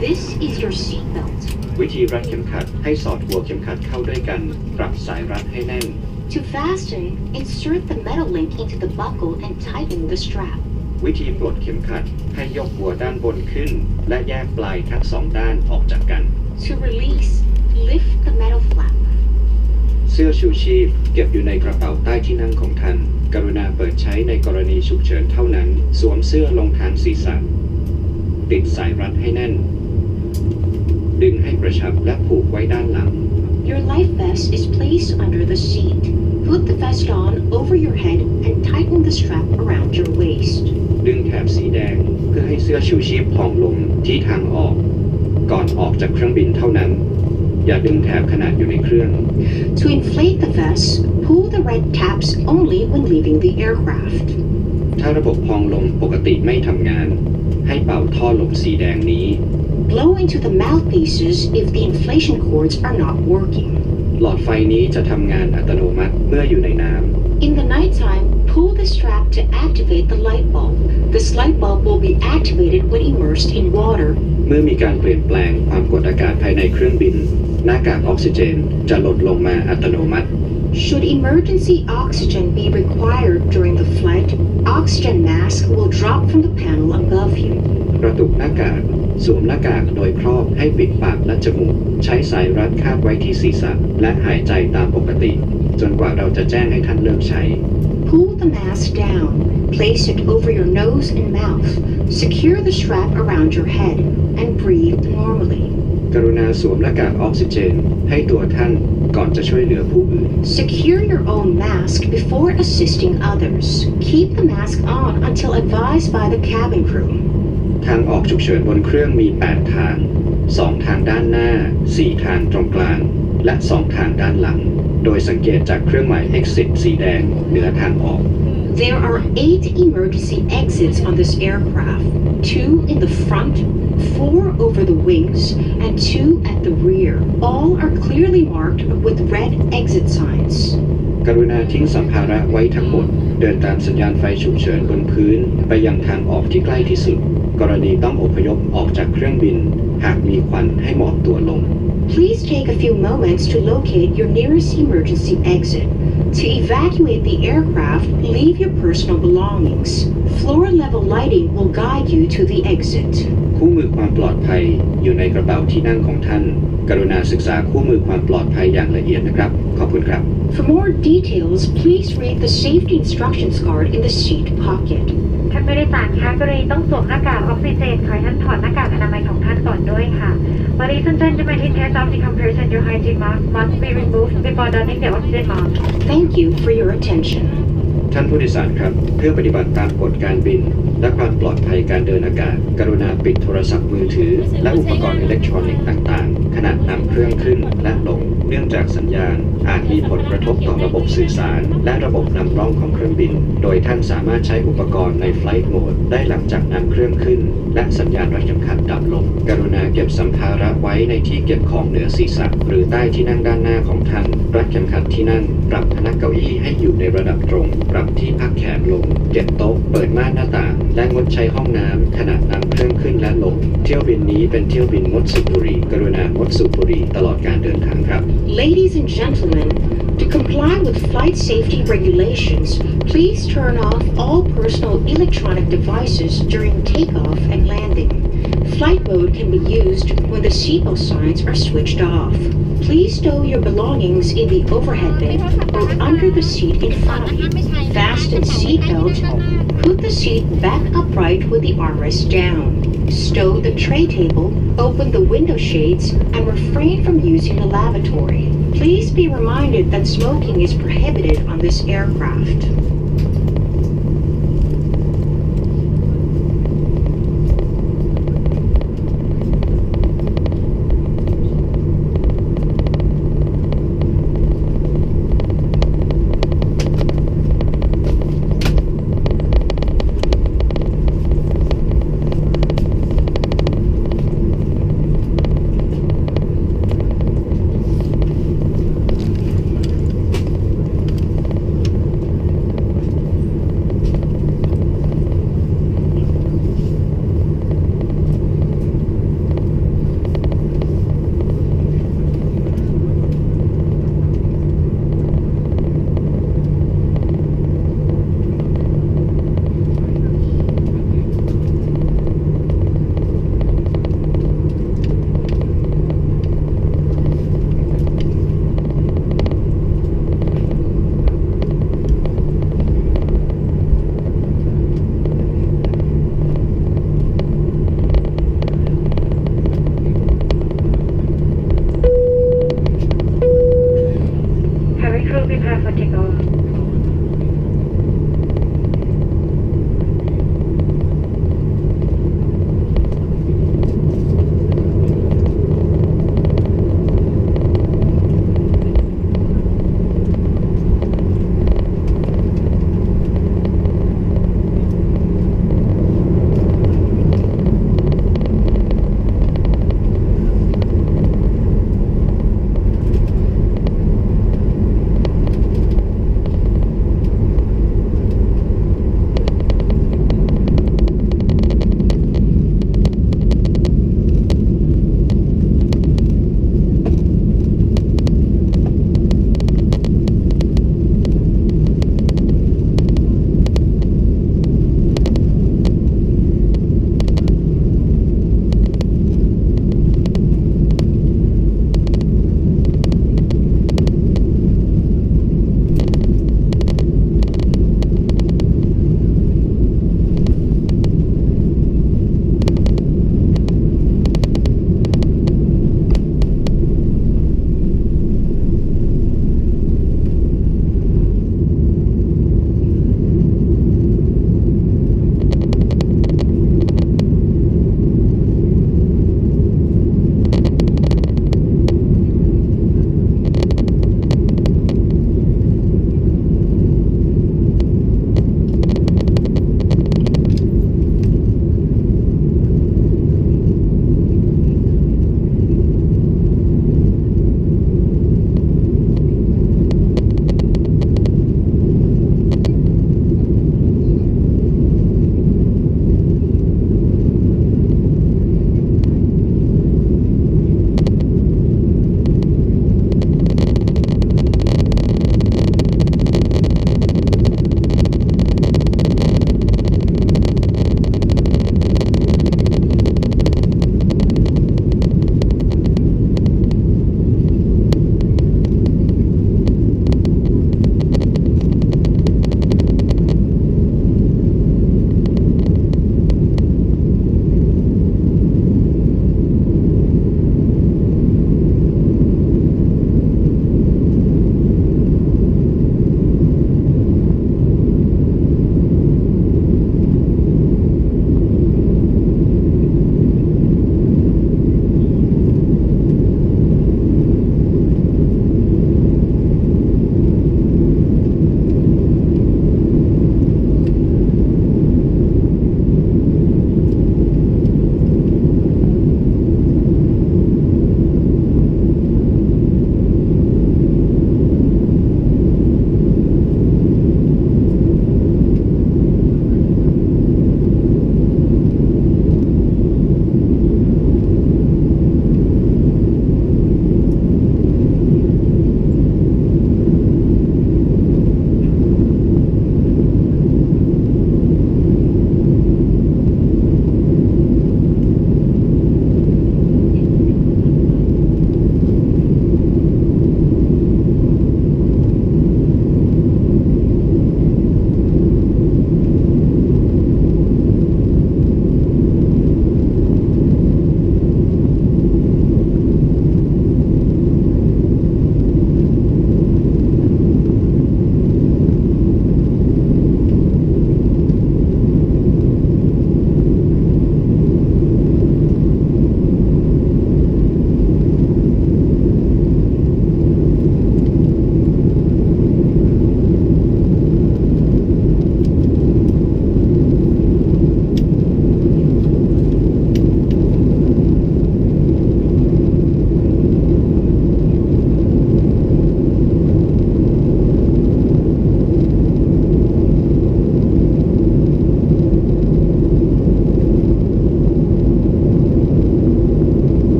This is your seat belt. วิธีรัดเข็มขัดให้สอดหัวเข็มขัดเข้าด้วยกันปรับสายรัดให้แน่น To fasten, insert the metal link into the buckle and tighten the strap. วิธีปลดเข็มขัดให้ยกหัวด้านบนขึ้นและแยกปลายทั้งสองด้านออกจากกัน To release, lift the metal flap. เสื้อชูชีพเก็บอยู่ในกระเป๋าใต้ที่นั่งของท่านกรุณาเปิดใช้ในกรณีฉุกเฉินเท่านั้นสวมเสื้อลงทางศีรษะติดสายรัดให้แน่นดึงให้กระชับและผูกไว้ด้านหลัง Your life vest is placed under the seat. Put the vest on over your head and tighten the strap around your waist. ดึงแถบสีแดงเพื่อให้เสื้อชูชีพพองลงที่ทางออกก่อนออกจากเครื่องบินเท่านั้นอย่าดึงแถบขนาดอยู่ในเครื่อง To inflate the vest, pull the red tabs only when leaving the aircraft. ถ้าระบบพองลมปกติไม่ทำงานให้เป่าท่อลมสีแดงนี้ Blow into the mouthpieces if the inflation cords are not working. หลอดไฟนี้จะทำงานอัตโนมัติเมื่ออยู่ในน้ำ In the nighttime, pull the strap to activate the light bulb. This light bulb will be activated when immersed in water. เมื่อมีการเปลี่ยนแปลงความกดอากาศภายในเครื่องบินหน้ากากออกซิเจนจะลดลงมาอัตโนมัติ Should emergency oxygen be required during the flight, oxygen mask will drop from the panel above you. กระตุกหน้ากากสวมหน้ากากโดยครอบให้ปิดปากและจมูกใช้สายรัดคาดไว้ที่ศีรษะและหายใจตามปกติจนกว่าเราจะแจ้งให้ท่านเลิกใช้ Pull the mask down, place it over your nose and mouth, secure the strap around your head, and breathe normally. กรุณาสวมหน้ากากออกซิเจนให้ตัวท่านก่อนจะช่วยเหลือผู้อื่น Secure your own mask before assisting others. Keep the mask on until advised by the cabin crew. ทางออกฉุกเฉินบนเครื่องมี 8 ทาง 2 ทางด้านหน้า 4 ทางตรงกลาง และ 2 ทางด้านหลัง โดยสังเกตจากเครื่องหมาย Exit สีแดงเหนือทางออก There are 8 emergency exits on this aircraft, 2 in the front, 4 over the wings, and 2 at the rear. All are clearly marked with red exit signs. กรุณาทิ้งสัมภาระไว้ทั้งหมดเดินตามสัญญาณไฟฉุกเฉินบนพื้นไปยังทางออกที่ใกล้ที่สุดกรณีต้องอพยพออกจากเครื่องบินหากมีควันให้หมอบตัวลง Please take a few moments to locate your nearest emergency exit. To evacuate the aircraft, leave your personal belongings. Floor-level lighting will guide you to the exit. คู่มือความปลอดภัยอยู่ในกระเป๋าที่นั่งของท่านกรุณาศึกษาคู่มือความปลอดภัยอย่างละเอียดนะครับขอบคุณครับ For more details, please read the safety instructions card in the seat pocket. ท่านผู้โดยสารคะกรณีต้องสวมหน้ากากออกซิเจนขอให้ท่านถอดหน้ากากอนามัยของท่านก่อนด้วยค่ะ Ladies and gentlemen, in case of the comparison, your hygiene mask must be removed before donning the oxygen mask. Thank you for your attention. ท่านผู้โดยสารครับเพื่อปฏิบัติตามกฎการบินและความปลอดภัยการเดินอากาศกรุณาปิดโทรศัพท์มือถือและอุปกรณ์อิเล็กทรอนิกส์ต่างๆขณะนำเครื่องขึ้นและลงเนื่องจากสัญญาณอาจมีผลกระทบต่อระบบสื่อสารและระบบนำร่องของเครื่องบินโดยท่านสามารถใช้อุปกรณ์ใน Flight Mode ได้หลังจากนำเครื่องขึ้นและสัญญาณรัดเข็มขัดดับลงกรุณาเก็บสัมภาระไว้ในที่เก็บของเหนือศีรษะหรือใต้ที่นั่งด้านหน้าของท่านรัดเข็มขัดที่นั่งปรับพนักเก้าอี้ให้อยู่ในระดับตรงปรับที่พักแขนลงเก็บโต๊ะเปิดม่านหน้าต่างและงดใช้ห้องน้ำขณะนำเครื่องขึ้นและลงเที่ยวบินนี้เป็นเที่ยวบินงดสูบบุหรี่กรุณางดสูบบุหรี่ตลอดการเดินทางครับ Ladies and gentlemen, to comply with flight safety regulations, please turn off all personal electronic devices during takeoff and landing. Flight mode can be used when the seatbelt signs are switched off. Please stow your belongings in the overhead bin or under the seat in front of you. Fasten seatbelt. Put the seat back upright with the armrest down. Stow the tray table, open the window shades, and refrain from using the lavatory. Please be reminded that smoking is prohibited on this aircraft.